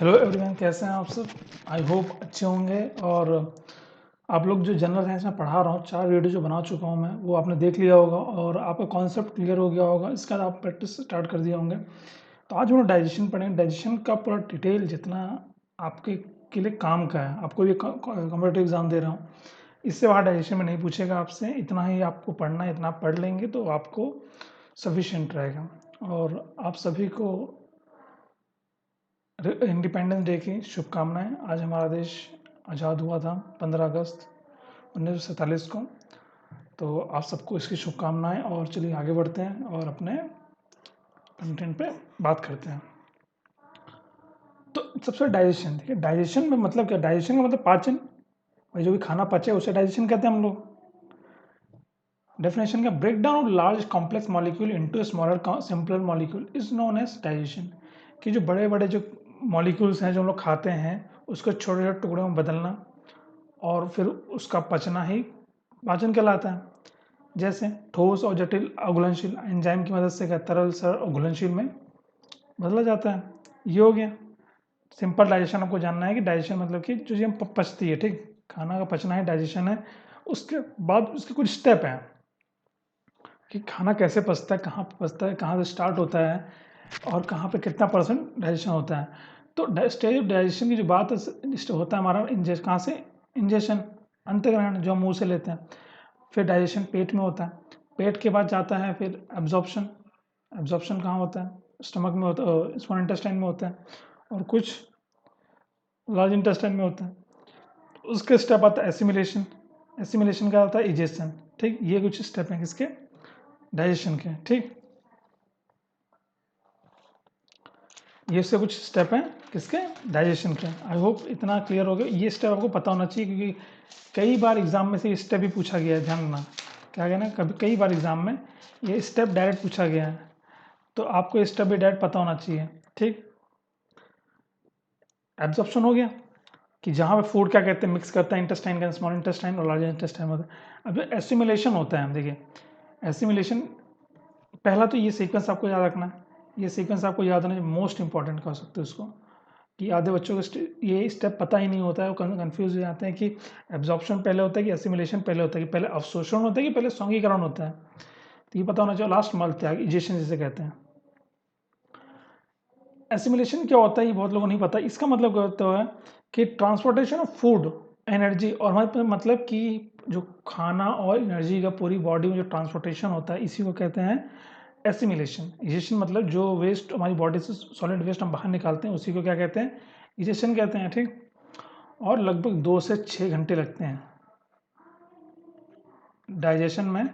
Hello everyone, कैसे हैं आप सब। आई होप अच्छे होंगे। और आप लोग जो जनरल साइंस में पढ़ा रहा हूँ, 4 वीडियो जो बना चुका हूँ मैं, वो आपने देख लिया होगा और आपका कॉन्सेप्ट क्लियर हो गया होगा। इसका आप प्रैक्टिस स्टार्ट कर दिए होंगे। तो आज हम लोग डाइजेशन पढ़ेंगे। डाइजेशन का पूरा डिटेल जितना आपके के लिए काम का है, आपको भी कॉम्पिटिटिव एग्जाम दे रहा हूँ, इससे बाहर डाइजेशन में नहीं पूछेगा आपसे। इतना ही आपको पढ़ना है, इतना आप पढ़ लेंगे तो आपको सफिशिएंट रहेगा। और आप सभी को इंडिपेंडेंस डे की शुभकामनाएं। आज हमारा देश आज़ाद हुआ था 15 अगस्त 1947 को। तो आप सबको इसकी शुभकामनाएं। और चलिए आगे बढ़ते हैं और अपने कंटेंट पे बात करते हैं। तो सबसे डाइजेशन, देखिए डाइजेशन में मतलब क्या, डाइजेशन का मतलब पाचन। भाई जो भी खाना पचे उसे डाइजेशन कहते हैं हम लोग। डेफिनेशन का, break down of large complex molecule into smaller simpler molecule is known as digestion. कि जो बड़े बड़े जो मॉलिक्यूल्स हैं जो हम लोग खाते हैं, उसको छोटे छोटे टुकड़ों में बदलना और फिर उसका पचना ही पाचन कहलाता है। जैसे ठोस और जटिल अघुलनशील एंजाइम की मदद से क्या तरल सरल और घुलनशील में बदला जाता है। ये हो गया सिंपल डाइजेशन। आपको जानना है कि डाइजेशन मतलब कि जो चीज़ पचती है, ठीक, खाना का पचना ही डाइजेशन है। उसके बाद उसके कुछ स्टेप हैं कि खाना कैसे पचता है, कहाँ पे पचता है, कहाँ से स्टार्ट होता है और कहाँ पे कितना परसेंट डाइजेशन होता है। तो स्टेज ऑफ डाइजेशन की जो बात होता है हमारा कहाँ से, इंजेशन, अंतग्रहण जो हम मुंह से लेते हैं। फिर डाइजेशन पेट में होता है। पेट के बाद जाता है फिर एब्जॉर्प्शन। एब्जॉर्प्शन कहाँ होता है, स्टमक में होता है, स्मॉल इंटेस्टाइन में होता है और कुछ लार्ज इंटेस्टाइन में होता है। उसके स्टेप आता है एसिमिलेशन। एसिमिलेशन का होता है इजेशन। ठीक, ये कुछ स्टेप हैं किसके, डाइजेशन के। ठीक, ये से कुछ स्टेप हैं किसके, डाइजेशन के। आई होप इतना क्लियर हो गया। ये स्टेप आपको पता होना चाहिए क्योंकि कई बार एग्जाम में से ये स्टेप भी पूछा गया है। ध्यान रखना, क्या कहना, कभी कई बार एग्जाम में ये स्टेप डायरेक्ट पूछा गया है, तो आपको ये स्टेप भी डायरेक्ट पता होना चाहिए। ठीक, एब्जॉर्प्शन हो गया कि जहाँ पे फूड क्या कहते हैं, मिक्स करता है इंटेस्टाइन का, स्मॉल इंटेस्टाइन और लार्ज इंटेस्टाइन होता है। अब जो एसिमिलेशन होता है, देखिए एसिमिलेशन, पहला तो ये सीक्वेंस आपको याद रखना है। ये सीक्वेंस आपको याद होना मोस्ट इंपॉर्टेंट कह सकते हो इसको। कि आधे बच्चों को ये स्टेप पता ही नहीं होता है, वो कंफ्यूज हो जाते हैं कि एब्जॉर्प्शन पहले होता है कि एसिमिलेशन पहले होता है, कि पहले अवशोषण होता है कि पहले संघीकरण होता है। तो ये पता होना चाहिए। लास्ट मलत्याग, इजेशन जिसे कहते हैं। एसिमिलेशन क्या होता है ये बहुत लोगों को नहीं पता। इसका मतलब क्या होता है कि ट्रांसपोर्टेशन ऑफ फूड, एनर्जी, और हमारे मतलब कि जो खाना और एनर्जी का पूरी बॉडी में जो ट्रांसपोर्टेशन होता है, इसी को कहते हैं एसिमिलेशन। इजेशन मतलब जो वेस्ट हमारी बॉडी से, सॉलिड वेस्ट हम बाहर निकालते हैं, उसी को क्या कहते हैं, इजेशन कहते हैं। ठीक, और लगभग 2 से 6 घंटे लगते हैं डाइजेशन में।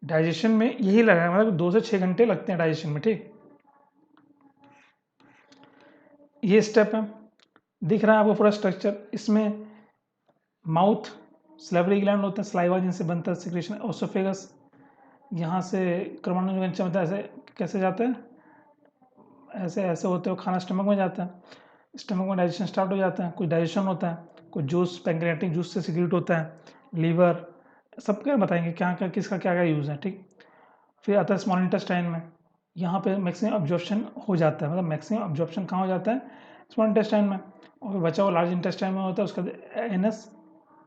डाइजेशन में यही लगा, मतलब 2 से 6 घंटे लगते हैं डाइजेशन में। ठीक, ये स्टेप है। दिख रहा है आपको पूरा स्ट्रक्चर। इसमें माउथ, स्लेवरी ग्लैंड होते हैं, स्लाइवा जिनसे बनता है सिक्रेशन, ओसोफेगस, यहाँ से क्रमानुगमन होता है। ऐसे कैसे जाता है, ऐसे ऐसे होते हुए खाना स्टमक में जाता है। स्टमक में डाइजेशन स्टार्ट हो जाता है। कुछ डाइजेशन होता है, कुछ जूस, पैंक्रियाटिक जूस से सिक्रेट होता है, लीवर, सबके बताएंगे क्या क्या किसका क्या क्या यूज़ है। ठीक, फिर आता है स्मॉल इंटेस्टाइन में। यहाँ पे मैक्सिमम अब्जॉर्प्शन हो जाता है, मतलब मैक्सिमम अब्जॉर्प्शन कहाँ हो जाता है, स्मॉल इंटेस्टाइन में। और बचा हुआ लार्ज इंटेस्टाइन में होता है। उसका एनस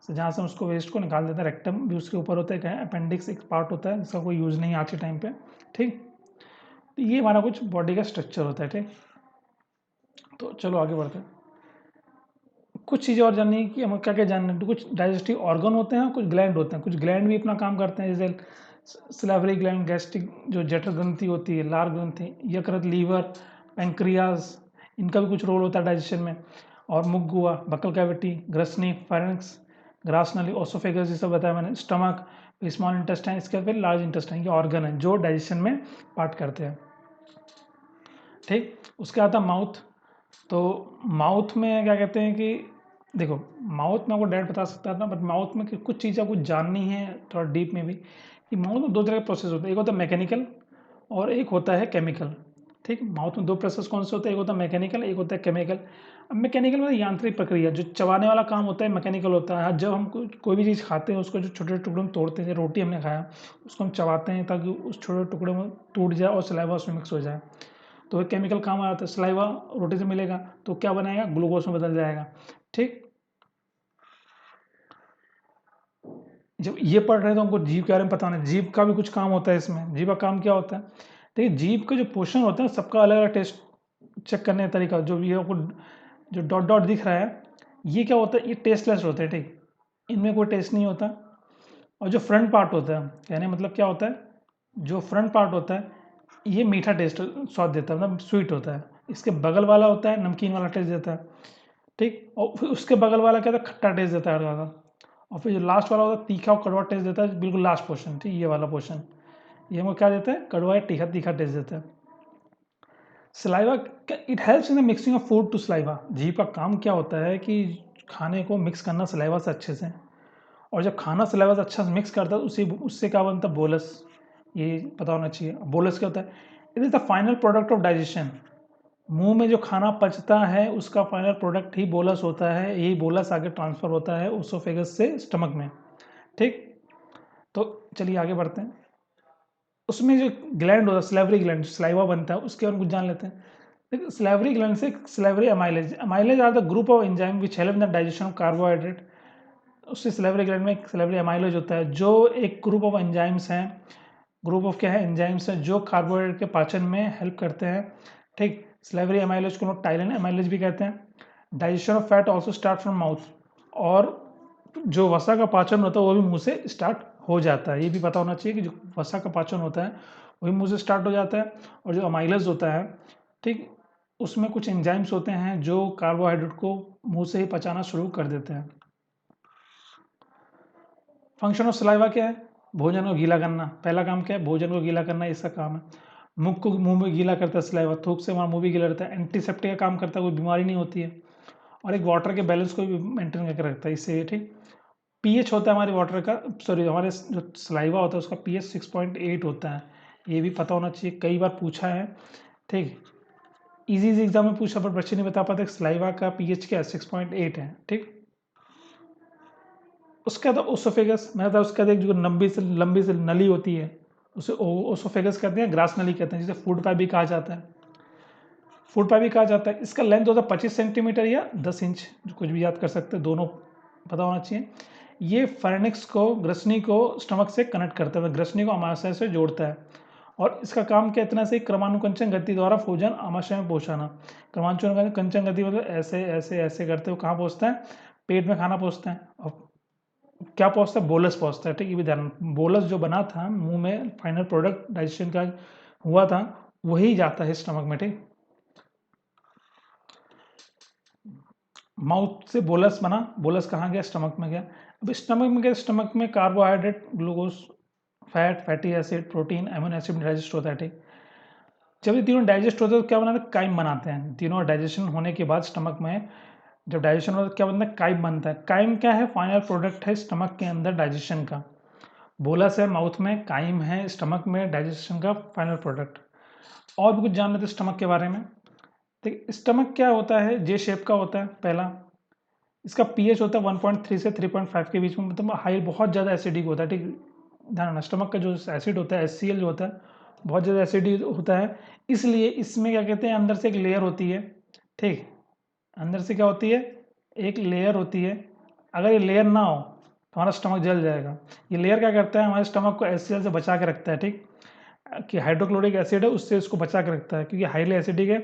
से जहाँ से उसको वेस्ट को निकाल देता है, रेक्टम भी उसके ऊपर होता है, अपेंडिक्स एक पार्ट होता है जिसका कोई यूज़ नहीं आज के टाइम पे। ठीक, तो ये हमारा कुछ बॉडी का स्ट्रक्चर होता है। ठीक, तो चलो आगे बढ़ते हैं। कुछ चीज़ें और जाननी है कि हम क्या क्या जानना है। तो कुछ डाइजेस्टिव ऑर्गन होते हैं, कुछ ग्लैंड होते हैं। कुछ ग्लैंड भी अपना काम करते हैं, जैसे सिलेवरी ग्लैंड, गैस्ट्रिक जो जठर ग्रंथि होती है, लार ग्रंथि, यकृत, लीवर, पैंक्रियाज, इनका भी कुछ रोल होता है डाइजेशन में। और मुख हुआ, बकल कैविटी, ग्रसनी, फायरिंग्स, ग्रास नली, ओसोफेगस, जैसा बताया मैंने, स्टमक, स्मॉल इंटेस्टाइन, इसके फिर लार्ज इंटेस्टाइन के ऑर्गन है जो डाइजेशन में पार्ट करते हैं। ठीक, उसके आता माउथ। तो माउथ में क्या कहते हैं कि देखो, माउथ में आपको डायरेक्ट बता सकता था, बट माउथ में कुछ चीज़ें आपको जाननी है थोड़ा डीप में भी, कि माउथ में 2 तरह के प्रोसेस होते हैं। एक होता है मैकेनिकल और एक होता है केमिकल। ठीक, माउथ में 2 प्रोसेस कौन से होते हैं, एक होता है मैकेनिकल, एक होता है केमिकल। अब मैकेनिकल मतलब यांत्रिक प्रक्रिया, जो चबाने वाला काम होता है मैकेनिकल होता है। जब हम कोई भी चीज़ खाते हैं, उसको जो छोटे छोटे टुकड़ों में तोड़ते हैं, रोटी हमने खाया, उसको हम चबाते हैं ताकि उस छोटे टुकड़े में टूट जाए और सलाइवा उसमें मिक्स हो जाए। तो एक केमिकल काम आ जाता है, सलाइवा रोटी से मिलेगा तो क्या बनाएगा, ग्लूकोज में बदल जाएगा। ठीक, जब ये पढ़ रहे हैं तो हमको जीभ के बारे में पता नहीं, जीभ का भी कुछ काम होता है इसमें। जीभ का काम क्या होता है, देखिए जीभ के जो पोर्शन होते हैं सबका अलग अलग टेस्ट चेक करने का तरीका, जो ये आपको जो डॉट डॉट दिख रहा है ये क्या होता है, ये टेस्टलेस होते हैं। ठीक, इनमें कोई टेस्ट नहीं होता। और जो फ्रंट पार्ट होता है, कहने मतलब क्या होता है, जो फ्रंट पार्ट होता है ये मीठा टेस्ट स्वाद देता है, मतलब स्वीट होता है। इसके बगल वाला होता है नमकीन वाला टेस्ट देता है। ठीक, और फिर उसके बगल वाला क्या होता है, खट्टा टेस्ट देता है ज़्यादा। और फिर जो लास्ट वाला होता है तीखा और कड़वा टेस्ट देता है, बिल्कुल लास्ट पोर्शन। ठीक, ये वाला पोर्शन ये हमको क्या देता है, कड़वा या तीखा तीखा टेस्ट देता है। Saliva it helps in the mixing of food to saliva. जीभ का काम क्या होता है कि खाने को मिक्स करना सलाइवा से अच्छे से, और जब खाना सलाइवा से अच्छा से मिक्स करता है उसी उससे क्या बनता है, बोलस। ये पता होना चाहिए। बोलस क्या होता है, it is the final product of digestion. मुंह में जो खाना पचता है उसका फाइनल प्रोडक्ट ही बोलस होता है। यही बोलस आगे ट्रांसफर होता है ओसोफेगस से स्टमक में। ठीक, तो चलिए आगे बढ़ते हैं। उसमें जो ग्लैंड होता है सलेवरी ग्लैंड, सलाइवा बनता है, उसके बारे में कुछ जान लेते हैं। देखिए सलेवरी ग्लैंड से salivary amylase, amylase are the group of enzyme which help in the digestion of carbohydrate. उससे सलेवरी ग्लैंड में सलेवरी अमाइलेज होता है, जो एक ग्रुप ऑफ एंजाइम्स हैं, ग्रुप ऑफ क्या है, एंजाइम्स हैं जो कार्बोहाइड्रेट के पाचन में हेल्प करते हैं। ठीक, सलेवरी अमाइलेज को लोग टाइलिन अमाइलेज भी कहते हैं। Digestion of fat also start from mouth, और जो वसा का पाचन होता है वो भी मुंह से स्टार्ट हो जाता है। ये भी पता होना चाहिए कि जो वसा का पाचन होता है वही मुंह से स्टार्ट हो जाता है। और जो अमाइलेज होता है, ठीक, उसमें कुछ एंजाइम्स होते हैं जो कार्बोहाइड्रेट को मुंह से ही पचाना शुरू कर देते हैं। फंक्शन ऑफ सलाइवा क्या है, भोजन को गीला करना। पहला काम क्या है, भोजन को गीला करना, इसका काम है। मुख को मुंह में गीला करता है सलाइवा, थूक से हमारा मुंह भी गीला रहता है। एंटीसेप्टिक का काम करता है, कोई बीमारी नहीं होती है। और एक वाटर के बैलेंस को भी मेंटेन करके रखता है इससे। ठीक, पीएच होता है हमारे वाटर का, सॉरी हमारे जो सलाइवा होता है उसका पीएच 6.8 होता है। ये भी पता होना चाहिए, कई बार पूछा है। ठीक, इजी एग्जाम में पूछा पर बच्चे नहीं बता पाते सलाइवा का पीएच क्या है, 6.8 है। ठीक, उसके बाद ओसोफेगस, मैंने बताया उसके बाद एक जो लंबी से नली होती है उसे ओसोफेगस कहते हैं, ग्रास नली कहते हैं, जिसे फूड पाइप भी कहा जाता है। फूड पाइप भी कहा जाता है। इसका लेंथ होता है 25 सेंटीमीटर या 10 इंच, जो कुछ भी याद कर सकते हैं, दोनों पता होना चाहिए। ये फार्निक्स को, ग्रसनी को स्टमक से कनेक्ट करता है, ग्रसनी को आमाशय से जोड़ता है। और इसका काम क्या, इतना से क्रमानुकंचन गति द्वारा भोजन आमाशय में पहुंचाना। क्रमानुकंचन गति मतलब ऐसे ऐसे ऐसे करते हुए कहाँ पहुंचता है, पेट में खाना पहुंचता है। और क्या पहुंचता है, बोलस पहुंचता है। ठीक, ये भी ध्यान, बोलस जो बना था मुंह में, फाइनल प्रोडक्ट डाइजेशन का हुआ था, वही जाता है स्टमक में। ठीक, माउथ से बोलस बना, बोलस कहाँ गया, स्टमक में गया। अब स्टमक में गया, स्टमक में carbohydrate, glucose, fat, fatty acid, protein, amino acid digest होता है। ठीक, जब ये तीनों डाइजेस्ट होते हैं तो क्या बनाते हैं, काइम बनाते हैं। तीनों डाइजेशन होने के बाद स्टमक में जब डाइजेशन होता है तो क्या बनता है, काइम बनता है। काइम क्या है, फाइनल प्रोडक्ट है स्टमक के अंदर डाइजेशन का। बोलस है माउथ में, काइम है स्टमक में डाइजेशन का फाइनल प्रोडक्ट। और भी कुछ जान लेते हैं स्टमक के बारे में। देखिए स्टमक क्या होता है, जे शेप का होता है पहला। इसका पीएच होता है 1.3 से 3.5 के बीच में, मतलब हाई, बहुत ज़्यादा एसिडिक होता है। ठीक, ध्यान रखना, स्टमक का जो एसिड होता है HCl जो होता है बहुत ज़्यादा एसिडिक होता है। इसलिए इसमें क्या कहते हैं, अंदर से एक लेयर होती है। ठीक, अंदर से क्या होती है, एक लेयर होती है। अगर ये लेयर ना हो तो हमारा स्टमक जल जाएगा। ये लेयर क्या करता है, हमारे स्टमक को HCl से बचा के रखता है। ठीक, कि हाइड्रोक्लोरिक एसिड है उससे इसको बचा के रखता है, क्योंकि हाईली एसिडिक है।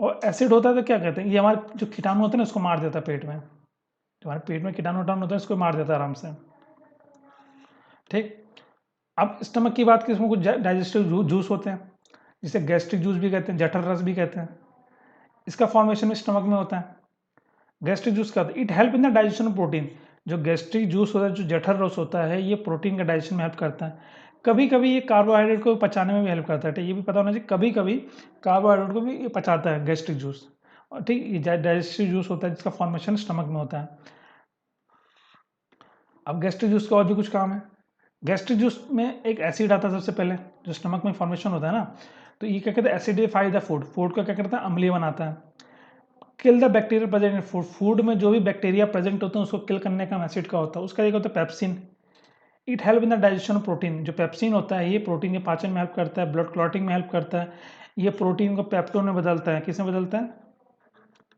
और एसिड होता है तो क्या कहते हैं, ये हमारे जो कीटाणु होते हैं ना उसको मार देता है पेट में। जो हमारे पेट में कीटाणु उटाणु होते हैं इसको मार देता है आराम से। ठीक, अब स्टमक की बात की, इसमें कुछ डाइजेस्टिव जूस होते हैं, जिसे गैस्ट्रिक जूस भी कहते हैं, जठर रस भी कहते हैं। इसका फॉर्मेशन स्टमक में होता है। गैस्ट्रिक जूस क्या होता है, it help in the digestion of protein. जो गैस्ट्रिक जूस होता है, जो जठर रस होता है, ये प्रोटीन का डाइजेशन में हेल्प करता है। कभी कभी ये कार्बोहाइड्रेट को पचाने में भी हेल्प करता है। ठीक, ये भी पता होना चाहिए, कभी कभी कार्बोहाइड्रेट को भी ये पचाता है गैस्ट्रिक जूस। और ठीक, ये डाइजेस्टिव जूस होता है जिसका फॉर्मेशन स्टमक में होता है। अब गैस्ट्रिक जूस का और भी कुछ काम है। गैस्ट्रिक जूस में एक एसिड आता है सबसे पहले, जो स्टमक में फॉर्मेशन होता है ना, तो ये क्या कहते हैं, एसिडिफाई द फूड, फूड को क्या करता है, अम्लीय बनाता है। Kill the bacteria present in food, food में जो भी बैक्टीरिया प्रेजेंट होते हैं उसको किल करने का एसिड का होता है। उसका एक होता है pepsin. It help in the digestion of protein, जो पेप्सिन होता है ये प्रोटीन के पाचन में हेल्प करता है, ब्लड क्लॉटिंग में हेल्प करता है। ये प्रोटीन को पेप्टोन में बदलता है। किसमें बदलता है?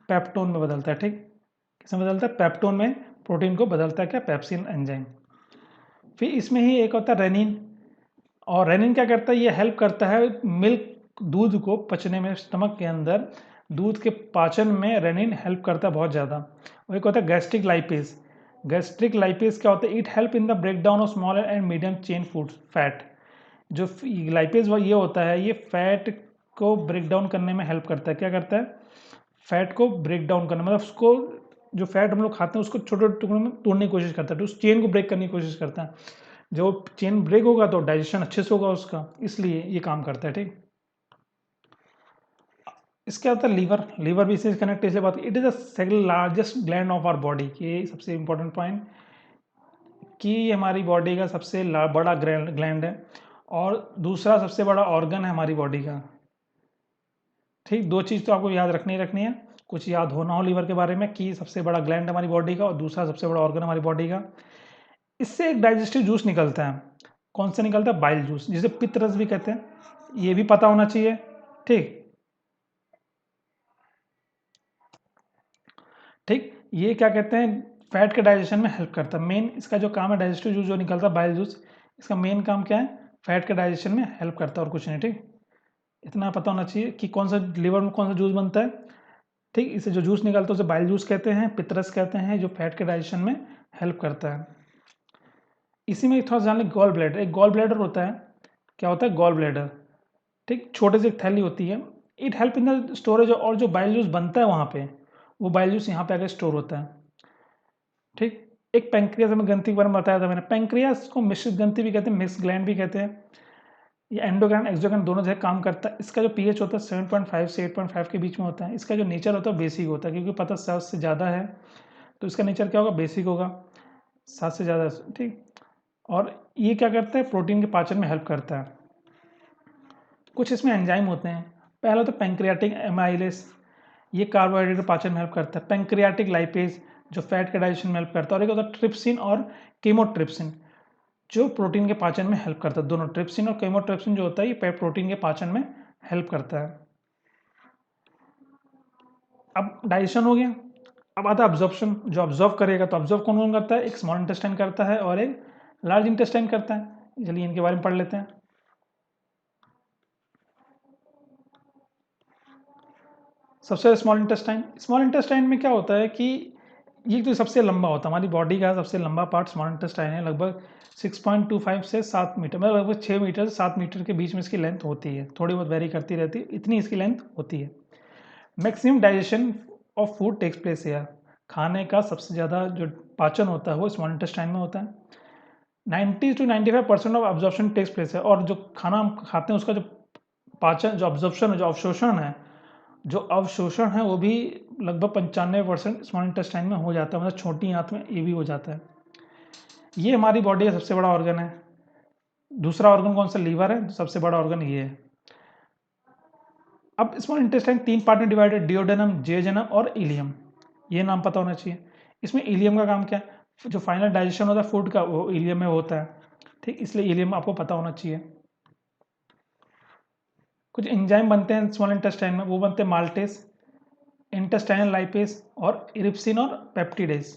पेप्टोन में बदलता है। ठीक, किसमें बदलता है? पेप्टोन में प्रोटीन को बदलता है क्या? Pepsin enzyme. फिर इसमें ही एक होता है रेनिन, और रेनिन क्या करता है? ये हेल्प करता है मिल्क, दूध को पचने में, स्टमक के अंदर दूध के पाचन में रेनिन हेल्प करता है बहुत ज़्यादा। और एक होता है गैस्ट्रिक लाइपेज। गैस्ट्रिक लाइपेज क्या होता है? It help in the break down of small and medium chain food fat. जो लाइपेज ये होता है, ये फैट को ब्रेक डाउन करने में हेल्प करता है। क्या करता है? फैट को ब्रेक डाउन करना, मतलब उसको, जो फैट हम लोग खाते हैं उसको छोटे छोटे टुकड़ों में तोड़ने की कोशिश करता है, तो उस चेन को ब्रेक करने की कोशिश करता है। जब चेन ब्रेक होगा तो डाइजेशन अच्छे से होगा उसका, इसलिए ये काम करता है। ठीक, इसके आता है लीवर। लीवर भी इससे कनेक्ट इसलिए बात, it is the second largest gland of our body. ये सबसे इंपॉर्टेंट पॉइंट कि ये हमारी बॉडी का सबसे बड़ा ग्लैंड है, और दूसरा सबसे बड़ा ऑर्गन है हमारी बॉडी का। ठीक, दो चीज़ तो आपको याद रखनी ही रखनी है, कुछ याद होना हो लीवर के बारे में कि सबसे बड़ा ग्लैंड हमारी बॉडी का और दूसरा सबसे बड़ा ऑर्गन हमारी बॉडी का। इससे एक डाइजेस्टिव जूस निकलता है। कौन सा निकलता है? बाइल जूस, जिसे पित्त रस भी कहते हैं। ये भी पता होना चाहिए। ठीक ठीक, ये क्या कहते हैं? फैट के डाइजेशन में हेल्प करता है। मेन इसका जो काम है, डाइजेस्टिव जूस जो निकलता है बाइल जूस, इसका मेन काम क्या है? फैट के डाइजेशन में हेल्प करता है और कुछ नहीं। ठीक, इतना पता होना चाहिए कि कौन सा लीवर में कौन सा जूस बनता है। ठीक, इसे जो जूस निकलता है उसे बाइल जूस कहते हैं, पित्तरस कहते हैं, जो फैट के डाइजेशन में हेल्प करता है। इसी में थोड़ा जान लें गॉल ब्लैडर। एक गॉल ब्लैडर होता है। क्या होता है? Gall bladder. ठीक, छोटे से एक थैली होती है। It help in the storage, और जो बाइल जूस बनता है वहाँ पे, वो बाइल जूस यहाँ पे आकर स्टोर होता है। ठीक, एक पेंक्रियास में ग्रंथि के बारे में बताया था मैंने। पेंक्रियास को मिश्रित ग्रंथि भी कहते हैं, मिक्स ग्लैंड भी कहते हैं। ये एंडोग्राइन एक्सोग्राइन दोनों जगह काम करता है। इसका जो पीएच होता है 7.5 से 8.5 के बीच में होता है। इसका जो नेचर होता है बेसिक होता है, क्योंकि पता 7 से ज़्यादा है तो इसका नेचर क्या होगा? बेसिक होगा, 7 से ज़्यादा। ठीक, और ये क्या करता है? प्रोटीन के पाचन में हेल्प करता है। कुछ इसमें एंजाइम होते हैं। पहला तो पैंक्रियाटिक एमाइलेस, ये कार्बोहाइड्रेट के पाचन में हेल्प करता है। पैंक्रियाटिक लाइपेज जो फैट के डाइजेशन में हेल्प करता है। और एक होता है ट्रिप्सिन और कीमोट्रिप्सिन, जो प्रोटीन के पाचन में हेल्प करता है। दोनों ट्रिप्सिन और कीमोट्रिप्सिन जो होता है ये प्रोटीन के पाचन में हेल्प करता है। अब डाइजेशन हो गया, अब आता है अब्जॉर्प्शन। जो ऑब्जर्व करेगा, तो ऑब्जर्व कौन कौन करता है? एक स्मॉल इंटेस्टाइन करता है और एक लार्ज इंटेस्टाइन करता है। चलिए इनके बारे में पढ़ लेते हैं। सबसे स्मॉल इंटेस्टाइन में क्या होता है कि ये तो सबसे लंबा होता है, हमारी बॉडी का सबसे लंबा पार्ट स्मॉल इंटेस्टाइन है। लगभग 6.25 से 7 मीटर, मतलब लगभग 6 मीटर से 7 मीटर के बीच में इसकी लेंथ होती है। थोड़ी बहुत वेरी करती रहती है, इतनी इसकी लेंथ होती है। Maximum digestion of food takes place here. खाने का सबसे ज़्यादा जो पाचन होता है वो स्मॉल इंटेस्टाइन में होता है। 90 to 95% of absorption takes place है। और जो खाना हम खाते हैं उसका जो पाचन, जो अब्जॉर्प्शन है, जो अवशोषण है वो भी लगभग 95% स्मॉल इंटेस्टाइन में हो जाता है, मतलब छोटी आंत में ये भी हो जाता है। ये हमारी बॉडी का सबसे बड़ा ऑर्गन है। दूसरा ऑर्गन कौन सा? लीवर है। सबसे बड़ा ऑर्गन ये है। अब स्मॉल इंटेस्टाइन 3 पार्ट में डिवाइडेड, डिओडेनम, जेजनम और इलियम। ये नाम पता होना चाहिए। इसमें इलियम का काम क्या है? जो फाइनल डाइजेशन होता है फूड का वो इलियम में होता है। ठीक, इसलिए इलियम आपको पता होना चाहिए। कुछ एंजाइम बनते हैं स्मॉल इंटेस्टाइन में, वो बनते हैं माल्टेस, इंटेस्टाइनल लाइपेज और इरिप्सिन और पेप्टिडेज।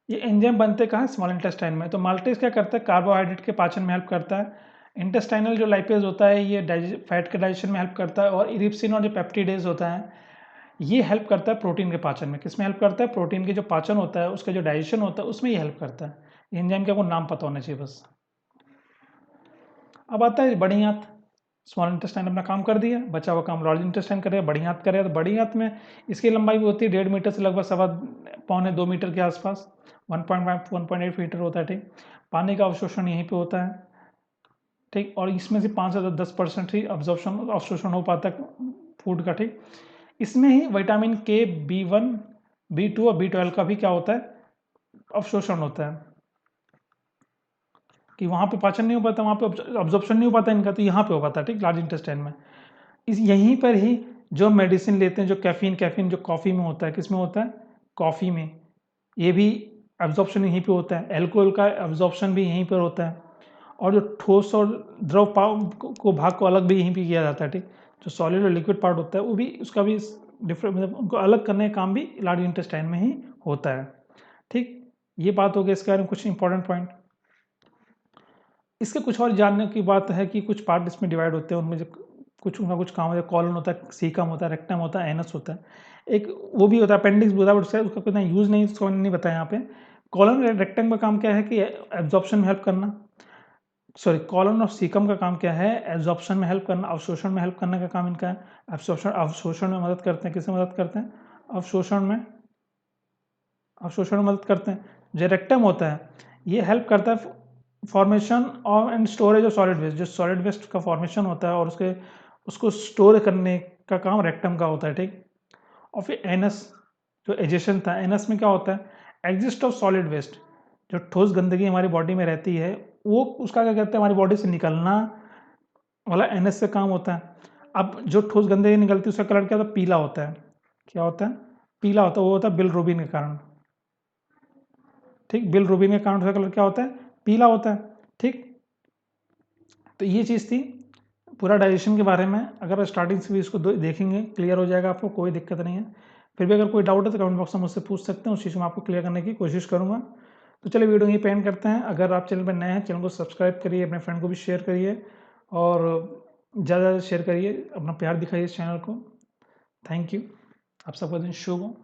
ये एंजाइम बनते कहाँ? स्मॉल इंटेस्टाइन में। तो माल्टेज क्या करता है? कार्बोहाइड्रेट के पाचन में हेल्प करता है। इंटेस्टाइनल जो लाइपेज होता है ये फैट के डाइजेशन में हेल्प करता है। और इरिप्सिन और जो पेप्टिडेज होता है ये हेल्प करता है प्रोटीन के पाचन में। किसमें हेल्प करता है? प्रोटीन के जो पाचन होता है उसका जो डाइजेशन होता है उसमें ये हेल्प करता है। एंजाइम का आपको नाम पता होना चाहिए बस। अब आता है बड़ी आंत। स्मॉल इंटेस्टाइन अपना काम कर दिया, बचा हुआ काम लार्ज इंटेस्टाइन करेगा, बड़ी आंत करेगा। तो बड़ी आंत में इसकी लंबाई भी होती है 1.5 मीटर से लगभग 1.25-2 मीटर के आसपास, 1.5 1.8 मीटर होता है। ठीक, पानी का अवशोषण यहीं पे होता है। ठीक, और इसमें से 5 से 10% ही अवशोषण हो पाता है फूड का। ठीक, इसमें ही विटामिन के, B1, B2 और B12 का भी क्या होता है? अवशोषण होता है। कि वहाँ पे पाचन नहीं हो पाता, वहाँ पे अब्जॉर्प्शन नहीं हो पाता इनका, तो यहाँ पे हो पाता है। ठीक, लार्ज इंटेस्टाइन में। इस यहीं पर ही जो मेडिसिन लेते हैं, जो कैफीन जो कॉफ़ी में होता है, किस में होता है? कॉफ़ी में। ये भी एब्जॉर्प्शन यहीं पे होता है। एल्कोहल का एब्जॉर्प्शन भी यहीं पर होता है। और जो ठोस और द्रव को भाग को अलग भी यहीं पे किया जाता है, ठीक। जो सॉलिड और लिक्विड पार्ट होता है वो भी उसका भी डिफरेंट, मतलब उनको अलग करने का काम भी लार्ज इंटेस्टाइन में ही होता है, ठीक। ये बात हो गई इसके बारे में कुछ इंपॉर्टेंट पॉइंट। इसके कुछ और जानने की बात है कि कुछ पार्ट इसमें डिवाइड होते हैं, उनमें जो कुछ उनका कुछ काम होता है, कॉलन होता है, सीकम होता है, रेक्टम होता है, एनस होता है, एक वो भी होता है अपेंडिक्स भी होता है, बट उसका कोई यूज़ नहीं, उसको नहीं बताया यहाँ पे। कॉलन रेक्टम का काम क्या है कि एब्जॉर्प्शन में हेल्प करना, सॉरी कॉलन और सीकम का काम क्या है, एब्जॉर्प्शन में हेल्प करना, अवशोषण में हेल्प करने का काम इनका है। अवशोषण में मदद करते हैं, किसमें मदद करते हैं, अवशोषण में मदद करते हैं। जो रेक्टम होता है ये हेल्प करता है फॉर्मेशन और and storage of solid waste, जो सॉलिड वेस्ट का फॉर्मेशन होता है और उसको स्टोर करने का काम रेक्टम का होता है, ठीक। और फिर एनस, जो एजेशन था, एनस में क्या होता है, एग्जिस्ट ऑफ सॉलिड वेस्ट, जो ठोस गंदगी हमारी बॉडी में रहती है वो उसका क्या कहते हैं, हमारी बॉडी से निकलना वाला एनएस से काम होता है। अब जो ठोस गंदगी निकलती है उसका कलर क्या होता है, पीला होता है। क्या होता है, पीला होता है, वो होता है बिलरुबिन के कारण, ठीक। बिलरुबिन के कारण उसका कलर क्या होता है, पीला होता है, ठीक। तो ये चीज़ थी पूरा डाइजेशन के बारे में। अगर स्टार्टिंग से भी इसको देखेंगे क्लियर हो जाएगा, आपको कोई दिक्कत नहीं है। फिर भी अगर कोई डाउट है तो कमेंट बॉक्स में मुझसे पूछ सकते हैं, उस चीज़ को मैं आपको क्लियर करने की कोशिश करूँगा। तो चलिए वीडियो यहीं पे एंड करते हैं। अगर आप चैनल पर नए हैं, चैनल को सब्सक्राइब करिए, अपने फ्रेंड को भी शेयर करिए और ज़्यादा शेयर करिए, अपना प्यार दिखाइए इस चैनल को। Thank you. आप सबका दिन शुभ हो।